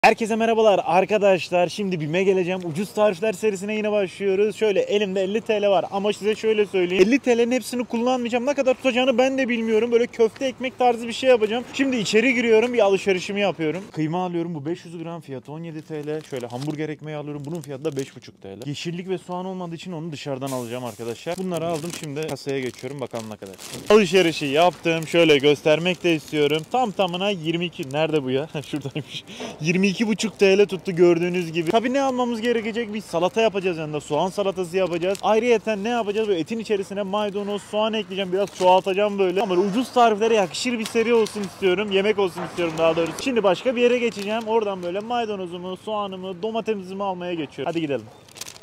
Herkese merhabalar arkadaşlar. Şimdi BİM'e geleceğim. Ucuz tarifler serisine yine başlıyoruz. Şöyle elimde 50 TL var ama size şöyle söyleyeyim. 50 TL'nin hepsini kullanmayacağım. Ne kadar tutacağını ben de bilmiyorum. Böyle köfte ekmek tarzı bir şey yapacağım. Şimdi içeri giriyorum. Bir alışverişimi yapıyorum. Kıyma alıyorum. Bu 500 gram fiyatı 17 TL. Şöyle hamburger ekmeği alıyorum. Bunun fiyatı da 5,5 TL. Yeşillik ve soğan olmadığı için onu dışarıdan alacağım arkadaşlar. Bunları aldım. Şimdi kasaya geçiyorum. Bakalım ne kadar. Alışverişi yaptım. Şöyle göstermek de istiyorum. Tam tamına 22. Nerede bu ya? Şuradaymış. 22,5 TL tuttu gördüğünüz gibi. Tabii ne almamız gerekecek? Bir salata yapacağız yanında. Soğan salatası yapacağız. Ayrıyeten ne yapacağız? Böyle etin içerisine maydanoz, soğan ekleyeceğim. Biraz çoğaltacağım böyle. Ama böyle ucuz tariflere yakışır bir seri olsun istiyorum. Yemek olsun istiyorum daha doğrusu. Şimdi başka bir yere geçeceğim. Oradan böyle maydanozumu, soğanımı, domatesimi almaya geçiyorum. Hadi gidelim.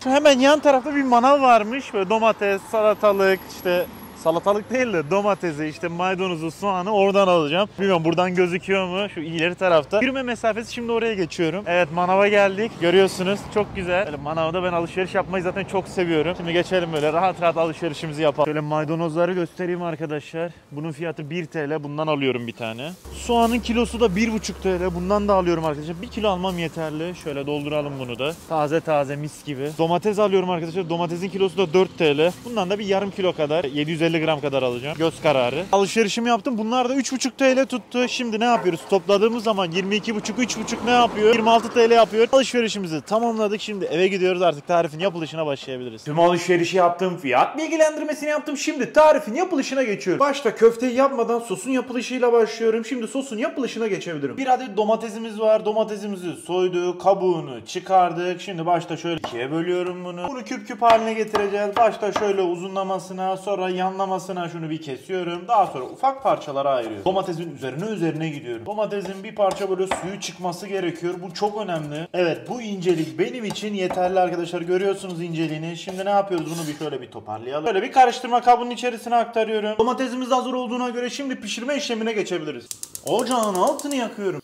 Şu hemen yan tarafta bir manav varmış. Böyle domates, salatalık, işte salatalık değil de domatesi, işte maydanozu, soğanı oradan alacağım. Bilmiyorum buradan gözüküyor mu? Şu ileri tarafta. Yürüme mesafesi, şimdi oraya geçiyorum. Evet, manava geldik. Görüyorsunuz. Çok güzel. Böyle manavda ben alışveriş yapmayı zaten çok seviyorum. Şimdi geçelim böyle rahat rahat alışverişimizi yapalım. Şöyle maydanozları göstereyim arkadaşlar. Bunun fiyatı 1 TL. Bundan alıyorum bir tane. Soğanın kilosu da 1,5 TL. Bundan da alıyorum arkadaşlar. 1 kilo almam yeterli. Şöyle dolduralım bunu da. Taze taze mis gibi. Domates alıyorum arkadaşlar. Domatesin kilosu da 4 TL. Bundan da bir yarım kilo kadar, 750 gram kadar alacağım. Göz kararı. Alışverişimi yaptım. Bunlar da 3,5 TL tuttu. Şimdi ne yapıyoruz? Topladığımız zaman 22,5, 3,5 ne yapıyor? 26 TL yapıyor. Alışverişimizi tamamladık. Şimdi eve gidiyoruz. Artık tarifin yapılışına başlayabiliriz. Tüm alışverişi yaptım. Fiyat bilgilendirmesini yaptım. Şimdi tarifin yapılışına geçiyorum. Başta köfteyi yapmadan sosun yapılışıyla başlıyorum. Şimdi sosun yapılışına geçebilirim. Bir adet domatesimiz var. Domatesimizi soyduk. Kabuğunu çıkardık. Şimdi başta şöyle ikiye bölüyorum bunu. Bunu küp küp haline getireceğiz. Başta şöyle uzunlamasına, sonra yanlamasına şunu bir kesiyorum. Daha sonra ufak parçalara ayırıyorum. Domatesin üzerine gidiyorum. Domatesin bir parça böyle suyu çıkması gerekiyor. Bu çok önemli. Evet, bu incelik benim için yeterli arkadaşlar. Görüyorsunuz inceliğini. Şimdi ne yapıyoruz? Bunu şöyle bir toparlayalım. Böyle bir karıştırma kabının içerisine aktarıyorum. Domatesimiz hazır olduğuna göre şimdi pişirme işlemine geçebiliriz. Ocağın altını yakıyorum.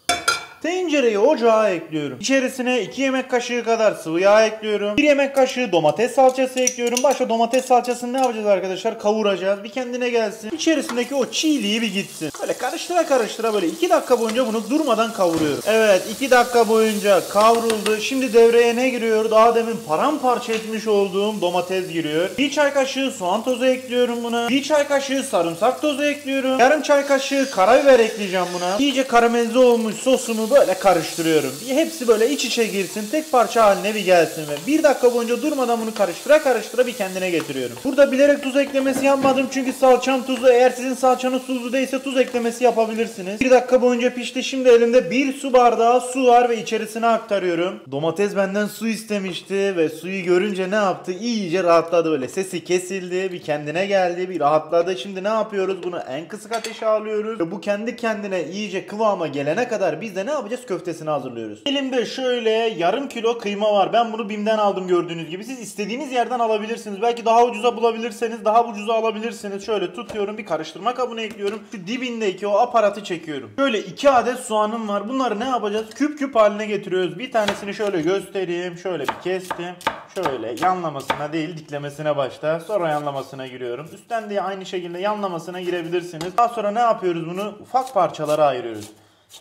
Tencereyi ocağa ekliyorum. İçerisine 2 yemek kaşığı kadar sıvı yağ ekliyorum. 1 yemek kaşığı domates salçası ekliyorum. Başta domates salçasını ne yapacağız arkadaşlar? Kavuracağız. Bir kendine gelsin. İçerisindeki o çiğliği bir gitsin. Böyle karıştıra karıştıra böyle 2 dakika boyunca bunu durmadan kavuruyorum. Evet, 2 dakika boyunca kavruldu. Şimdi devreye ne giriyor? Daha demin paramparça etmiş olduğum domates giriyor. 1 çay kaşığı soğan tozu ekliyorum buna. 1 çay kaşığı sarımsak tozu ekliyorum. Yarım çay kaşığı karabiber ekleyeceğim buna. İyice karamelize olmuş sosumu böyle karıştırıyorum. Hepsi böyle iç içe girsin. Tek parça haline bir gelsin ve 1 dakika boyunca durmadan bunu karıştıra karıştıra bir kendine getiriyorum. Burada bilerek tuz eklemesi yapmadım çünkü salçam tuzlu. Eğer sizin salçanız tuzlu değilse tuz eklemesi yapabilirsiniz. 1 dakika boyunca pişti. Şimdi elimde 1 su bardağı su var ve içerisine aktarıyorum. Domates benden su istemişti ve suyu görünce ne yaptı? İyice rahatladı böyle. Sesi kesildi. Bir kendine geldi. Bir rahatladı. Şimdi ne yapıyoruz? Bunu en kısık ateşe alıyoruz. Ve bu kendi kendine iyice kıvama gelene kadar biz de ne yapacağız? Köftesini hazırlıyoruz. Elimde şöyle yarım kilo kıyma var. Ben bunu BİM'den aldım gördüğünüz gibi. Siz istediğiniz yerden alabilirsiniz. Belki daha ucuza bulabilirseniz daha ucuza alabilirsiniz. Şöyle tutuyorum, bir karıştırma kabına ekliyorum. Şu dibindeki o aparatı çekiyorum. Şöyle 2 adet soğanım var. Bunları ne yapacağız? Küp küp haline getiriyoruz. Bir tanesini şöyle göstereyim. Şöyle bir kestim. Şöyle yanlamasına değil diklemesine başta. Sonra yanlamasına giriyorum. Üstten de aynı şekilde yanlamasına girebilirsiniz. Daha sonra ne yapıyoruz? Bunu ufak parçalara ayırıyoruz.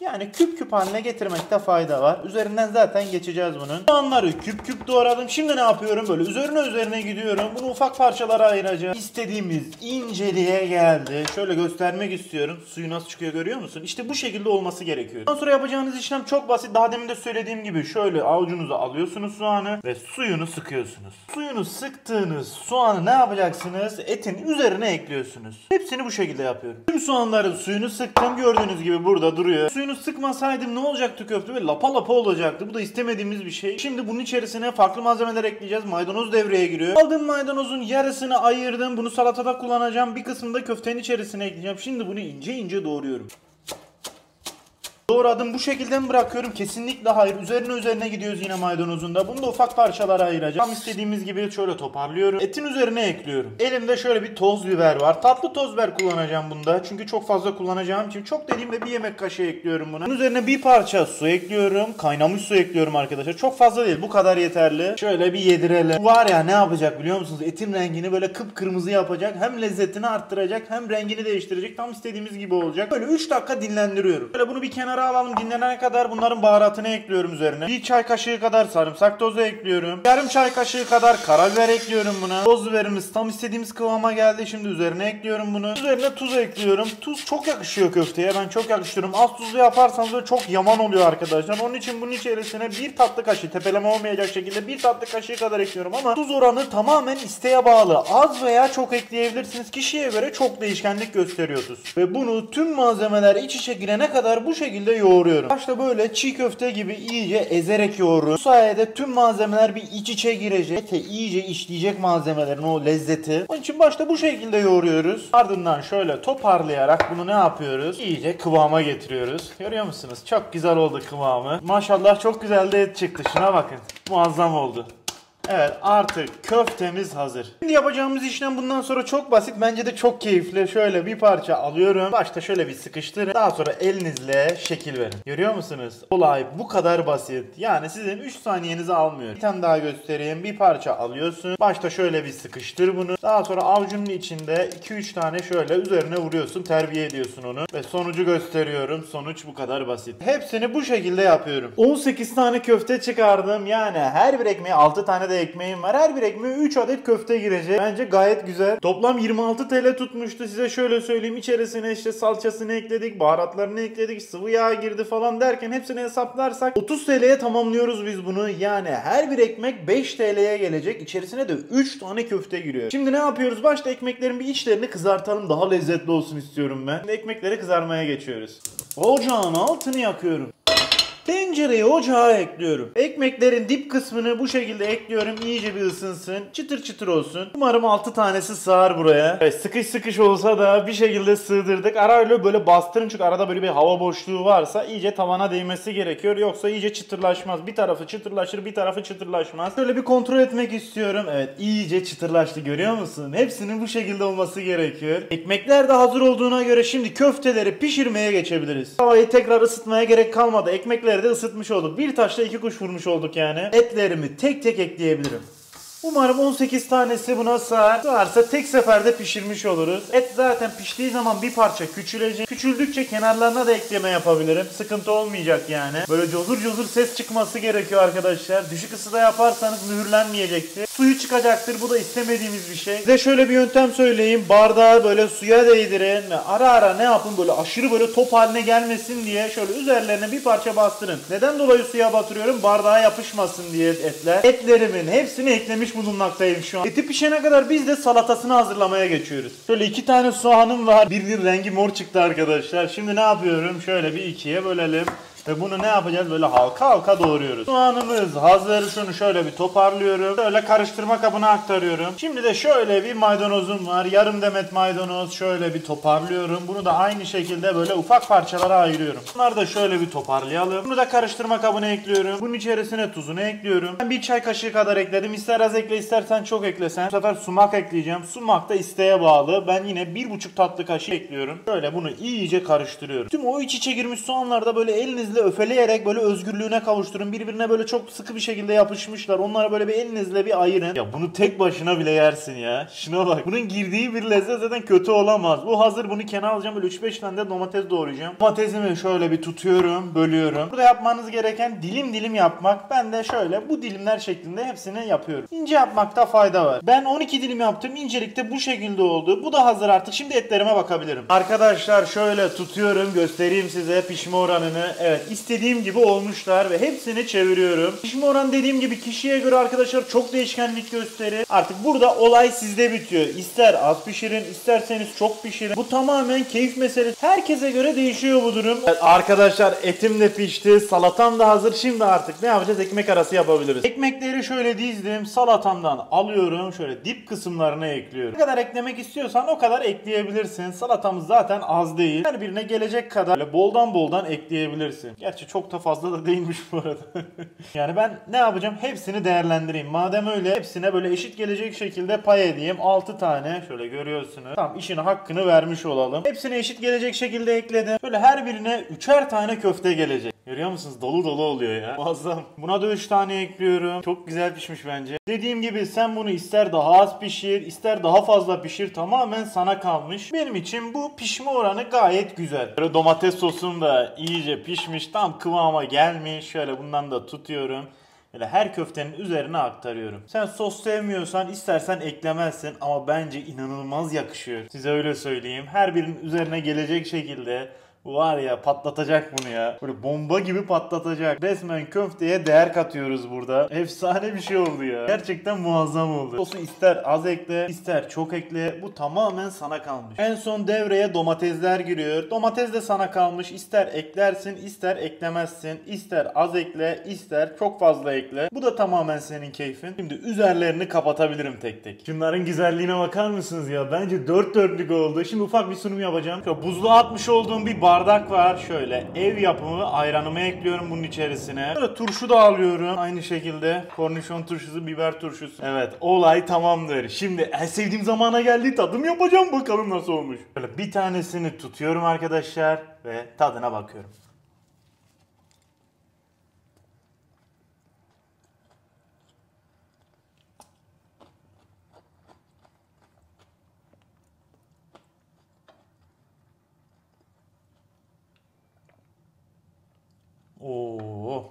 Yani küp küp haline getirmekte fayda var. Üzerinden zaten geçeceğiz bunun. Soğanları küp küp doğradım. Şimdi ne yapıyorum? Böyle üzerine gidiyorum. Bunu ufak parçalara ayıracağım. İstediğimiz inceliğe geldi. Şöyle göstermek istiyorum. Suyu nasıl çıkıyor görüyor musun? İşte bu şekilde olması gerekiyor. Ondan sonra yapacağınız işlem çok basit. Daha demin de söylediğim gibi şöyle avucunuza alıyorsunuz soğanı ve suyunu sıkıyorsunuz. Suyunu sıktığınız soğanı ne yapacaksınız? Etin üzerine ekliyorsunuz. Hepsini bu şekilde yapıyorum. Tüm soğanların suyunu sıktım. Gördüğünüz gibi burada duruyor. Suyunu sıkmasaydım ne olacaktı köfte? Böyle lapa lapa olacaktı. Bu da istemediğimiz bir şey. Şimdi bunun içerisine farklı malzemeler ekleyeceğiz. Maydanoz devreye giriyor. Aldığım maydanozun yarısını ayırdım. Bunu salatada kullanacağım. Bir kısmını da köftenin içerisine ekleyeceğim. Şimdi bunu ince ince doğruyorum. Doğradım, bu şekilde mi bırakıyorum? Kesinlikle hayır. Üzerine gidiyoruz yine maydanozunda. Bunu da ufak parçalara ayıracağım. Tam istediğimiz gibi şöyle toparlıyorum. Etin üzerine ekliyorum. Elimde şöyle bir toz biber var. Tatlı toz biber kullanacağım bunda. Çünkü çok fazla kullanacağım için. Çok dediğimde 1 yemek kaşığı ekliyorum buna. Bunun üzerine bir parça su ekliyorum. Kaynamış su ekliyorum arkadaşlar. Çok fazla değil. Bu kadar yeterli. Şöyle bir yedirelim. Bu var ya ne yapacak biliyor musunuz? Etin rengini böyle kıpkırmızı yapacak. Hem lezzetini arttıracak hem rengini değiştirecek. Tam istediğimiz gibi olacak. Böyle 3 dakika dinlendiriyorum. Böyle bunu bir kenara Bunları alalım, dinlenene kadar bunların baharatını ekliyorum üzerine. 1 çay kaşığı kadar sarımsak tozu ekliyorum. Yarım çay kaşığı kadar karabiber ekliyorum buna. Toz biberimiz tam istediğimiz kıvama geldi. Şimdi üzerine ekliyorum bunu. Üzerine tuz ekliyorum. Tuz çok yakışıyor köfteye. Ben çok yakıştırıyorum. Az tuzlu yaparsanız böyle çok yaman oluyor arkadaşlar. Onun için bunun içerisine 1 tatlı kaşığı, tepeleme olmayacak şekilde 1 tatlı kaşığı kadar ekliyorum ama tuz oranı tamamen isteğe bağlı. Az veya çok ekleyebilirsiniz. Kişiye göre çok değişkenlik gösteriyor tuz. Ve bunu tüm malzemeler iç içe girene kadar bu şekilde yoğuruyorum. Başta böyle çiğ köfte gibi iyice ezerek yoğuruyorum. Bu sayede tüm malzemeler bir iç içe girecek. Ete iyice işleyecek malzemelerin o lezzeti. Onun için başta bu şekilde yoğuruyoruz. Ardından şöyle toparlayarak bunu ne yapıyoruz? İyice kıvama getiriyoruz. Görüyor musunuz? Çok güzel oldu kıvamı. Maşallah çok güzel de et çıktı. Şuna bakın. Muazzam oldu. Evet, artık köftemiz hazır. Şimdi yapacağımız işlem bundan sonra çok basit. Bence de çok keyifli. Şöyle bir parça alıyorum. Başta şöyle bir sıkıştırın. Daha sonra elinizle şekil verin. Görüyor musunuz? Olay bu kadar basit. Yani sizin 3 saniyenizi almıyor. Bir tane daha göstereyim. Bir parça alıyorsun. Başta şöyle bir sıkıştır bunu. Daha sonra avucunun içinde 2-3 tane şöyle üzerine vuruyorsun. Terbiye ediyorsun onu. Ve sonucu gösteriyorum. Sonuç bu kadar basit. Hepsini bu şekilde yapıyorum. 18 tane köfte çıkardım. Yani her bir ekmeğe 6 tane de ekmeğim var. Her bir ekmeğe 3 adet köfte girecek. Bence gayet güzel. Toplam 26 TL tutmuştu. Size şöyle söyleyeyim. İçerisine işte salçasını ekledik, baharatlarını ekledik, sıvı yağ girdi falan derken hepsini hesaplarsak 30 TL'ye tamamlıyoruz biz bunu. Yani her bir ekmek 5 TL'ye gelecek. İçerisine de 3 tane köfte giriyor. Şimdi ne yapıyoruz? Başta ekmeklerin bir içlerini kızartalım. Daha lezzetli olsun istiyorum ben. Şimdi ekmekleri kızarmaya geçiyoruz. Ocağın altını yakıyorum. Tencereye ocağa ekliyorum. Ekmeklerin dip kısmını bu şekilde ekliyorum. İyice bir ısınsın. Çıtır çıtır olsun. Umarım 6 tanesi sığar buraya. Evet, sıkış sıkış olsa da bir şekilde sığdırdık. Arayla böyle bastırın çünkü arada böyle bir hava boşluğu varsa iyice tavana değmesi gerekiyor. Yoksa iyice çıtırlaşmaz. Bir tarafı çıtırlaşır, bir tarafı çıtırlaşmaz. Şöyle bir kontrol etmek istiyorum. Evet, iyice çıtırlaştı, görüyor musun? Hepsinin bu şekilde olması gerekiyor. Ekmekler de hazır olduğuna göre şimdi köfteleri pişirmeye geçebiliriz. Havayı tekrar ısıtmaya gerek kalmadı. Ekmekleri de ısıtmış olduk. Bir taşla 2 kuş vurmuş olduk yani. Etlerimi tek tek ekleyebilirim. Umarım 18 tanesi buna sığar. Sığarsa tek seferde pişirmiş oluruz. Et zaten piştiği zaman bir parça küçülecek. Küçüldükçe kenarlarına da ekleme yapabilirim. Sıkıntı olmayacak yani. Böyle cozur cozur ses çıkması gerekiyor arkadaşlar. Düşük ısıda yaparsanız mühürlenmeyecektir. Suyu çıkacaktır. Bu da istemediğimiz bir şey. Size şöyle bir yöntem söyleyeyim. Bardağı böyle suya değdirin ve ara ara ne yapın, böyle aşırı böyle top haline gelmesin diye şöyle üzerlerine bir parça bastırın. Neden dolayı suya batırıyorum? Bardağa yapışmasın diye etler. Etlerimin hepsini eklemiş bulunmaktayım şu an. Eti pişene kadar biz de salatasını hazırlamaya geçiyoruz. Şöyle 2 tane soğanım var. Birinin rengi mor çıktı arkadaşlar. Şimdi ne yapıyorum? Şöyle bir ikiye bölelim. Ve bunu ne yapacağız? Böyle halka halka doğruyoruz. Soğanımız hazır. Şunu şöyle bir toparlıyorum. Şöyle karıştırma kabına aktarıyorum. Şimdi de şöyle bir maydanozum var. Yarım demet maydanoz. Şöyle bir toparlıyorum. Bunu da aynı şekilde böyle ufak parçalara ayırıyorum. Bunları da şöyle bir toparlayalım. Bunu da karıştırma kabına ekliyorum. Bunun içerisine tuzunu ekliyorum. Ben 1 çay kaşığı kadar ekledim. İster az ekle, istersen çok eklesen. Bu sefer sumak ekleyeceğim. Sumak da isteğe bağlı. Ben yine 1,5 tatlı kaşığı ekliyorum. Şöyle bunu iyice karıştırıyorum. Tüm o iç içe girmiş soğanlarda böyle elinizle öfeleyerek böyle özgürlüğüne kavuşturun. Birbirine böyle çok sıkı bir şekilde yapışmışlar. Onlara böyle bir elinizle bir ayırın. Ya bunu tek başına bile yersin ya. Şuna bak. Bunun girdiği bir lezzet zaten kötü olamaz. Bu hazır. Bunu kenara alacağım. Böyle 3-5 tane de domates doğrayacağım. Domatesimi şöyle bir tutuyorum. Bölüyorum. Burada yapmanız gereken dilim dilim yapmak. Ben de şöyle bu dilimler şeklinde hepsini yapıyorum. İnce yapmakta fayda var. Ben 12 dilim yaptım. İncelikte bu şekilde oldu. Bu da hazır artık. Şimdi etlerime bakabilirim. Arkadaşlar şöyle tutuyorum. Göstereyim size pişme oranını. Evet, istediğim gibi olmuşlar ve hepsini çeviriyorum. Pişme oranı dediğim gibi kişiye göre arkadaşlar çok değişkenlik gösterir. Artık burada olay sizde bitiyor. İster az pişirin, isterseniz çok pişirin. Bu tamamen keyif meselesi. Herkese göre değişiyor bu durum. Evet, arkadaşlar etim de pişti, salatam da hazır. Şimdi artık ne yapacağız? Ekmek arası yapabiliriz. Ekmekleri şöyle dizdim. Salatamdan alıyorum. Şöyle dip kısımlarına ekliyorum. Ne kadar eklemek istiyorsan o kadar ekleyebilirsin. Salatamız zaten az değil. Her birine gelecek kadar boldan boldan ekleyebilirsin. Gerçi çok da fazla da değilmiş bu arada. Yani ben ne yapacağım? Hepsini değerlendireyim. Madem öyle hepsine böyle eşit gelecek şekilde pay edeyim. 6 tane şöyle görüyorsunuz. Tamam, işin hakkını vermiş olalım. Hepsine eşit gelecek şekilde ekledim. Böyle her birine 3'er tane köfte gelecek. Görüyor musunuz? Dolu dolu oluyor ya. Muazzam. Buna da 3 tane ekliyorum. Çok güzel pişmiş bence. Dediğim gibi sen bunu ister daha az pişir, ister daha fazla pişir. Tamamen sana kalmış. Benim için bu pişme oranı gayet güzel. Böyle domates sosum da iyice pişmiş. Tam kıvama gelmiş. Şöyle bundan da tutuyorum. Böyle her köftenin üzerine aktarıyorum. Sen sos sevmiyorsan istersen eklemezsin ama bence inanılmaz yakışıyor. Size öyle söyleyeyim. Her birinin üzerine gelecek şekilde bu var ya, patlatacak bunu ya. Böyle bomba gibi patlatacak. Resmen köfteye değer katıyoruz burada. Efsane bir şey oldu ya. Gerçekten muazzam oldu. Sosu ister az ekle, ister çok ekle. Bu tamamen sana kalmış. En son devreye domatesler giriyor. Domates de sana kalmış. İster eklersin, ister eklemezsin. İster az ekle, ister çok fazla ekle. Bu da tamamen senin keyfin. Şimdi üzerlerini kapatabilirim tek tek. Şunların güzelliğine bakar mısınız ya? Bence dört dörtlük oldu. Şimdi ufak bir sunum yapacağım. Şöyle buzluğa atmış olduğum bir bardak var. Şöyle ev yapımı ayranımı ekliyorum bunun içerisine. Böyle turşu da alıyorum. Aynı şekilde kornişon turşusu, biber turşusu. Evet, olay tamamdır. Şimdi en sevdiğim zamana geldi. Tadım yapacağım. Bakalım nasıl olmuş. Böyle bir tanesini tutuyorum arkadaşlar ve tadına bakıyorum. Oo.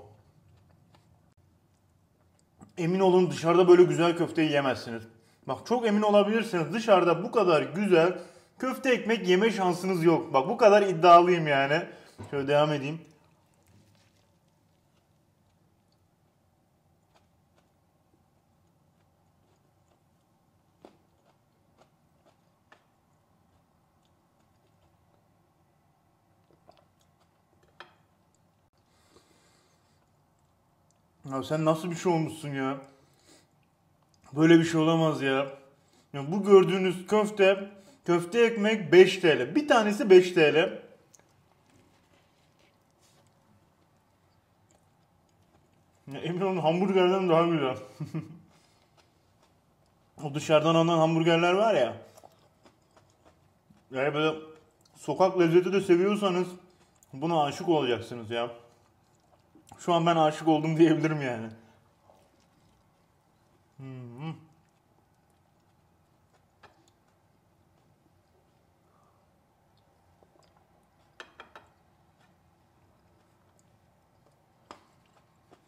Emin olun dışarıda böyle güzel köfte yiyemezsiniz. Bak çok emin olabilirsiniz, dışarıda bu kadar güzel köfte ekmek yeme şansınız yok. Bak bu kadar iddialıyım yani. Şöyle devam edeyim. Ya sen nasıl bir şey olmuşsun ya? Böyle bir şey olamaz ya. Ya bu gördüğünüz köfte ekmek 5 TL. Bir tanesi 5 TL. Ya emin olun hamburgerden daha güzel. O dışarıdan alınan hamburgerler var ya. Yani böyle sokak lezzeti de seviyorsanız buna aşık olacaksınız ya. Şu an ben aşık oldum diyebilirim yani. Hmm.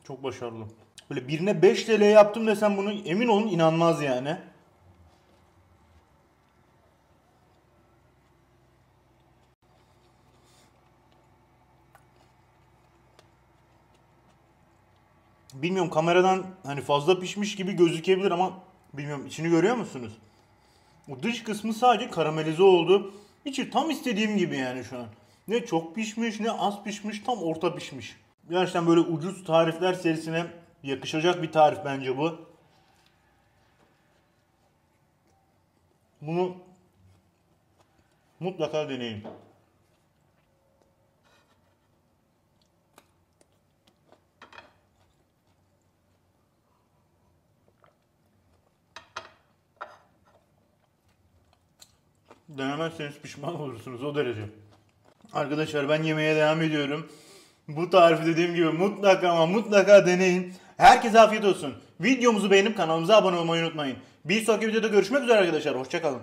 Çok başarılı. Böyle birine 5 TL yaptım desem bunu emin olun inanmaz yani. Bilmiyorum kameradan hani fazla pişmiş gibi gözükebilir ama bilmiyorum içini görüyor musunuz? O dış kısmı sadece karamelize oldu. İçi tam istediğim gibi yani şu an. Ne çok pişmiş ne az pişmiş, tam orta pişmiş. Gerçekten böyle ucuz tarifler serisine yakışacak bir tarif bence bu. Bunu mutlaka deneyin. Denemezseniz pişman olursunuz o derece. Arkadaşlar ben yemeğe devam ediyorum. Bu tarifi dediğim gibi mutlaka ama mutlaka deneyin. Herkese afiyet olsun. Videomuzu beğenip kanalımıza abone olmayı unutmayın. Bir sonraki videoda görüşmek üzere arkadaşlar. Hoşçakalın.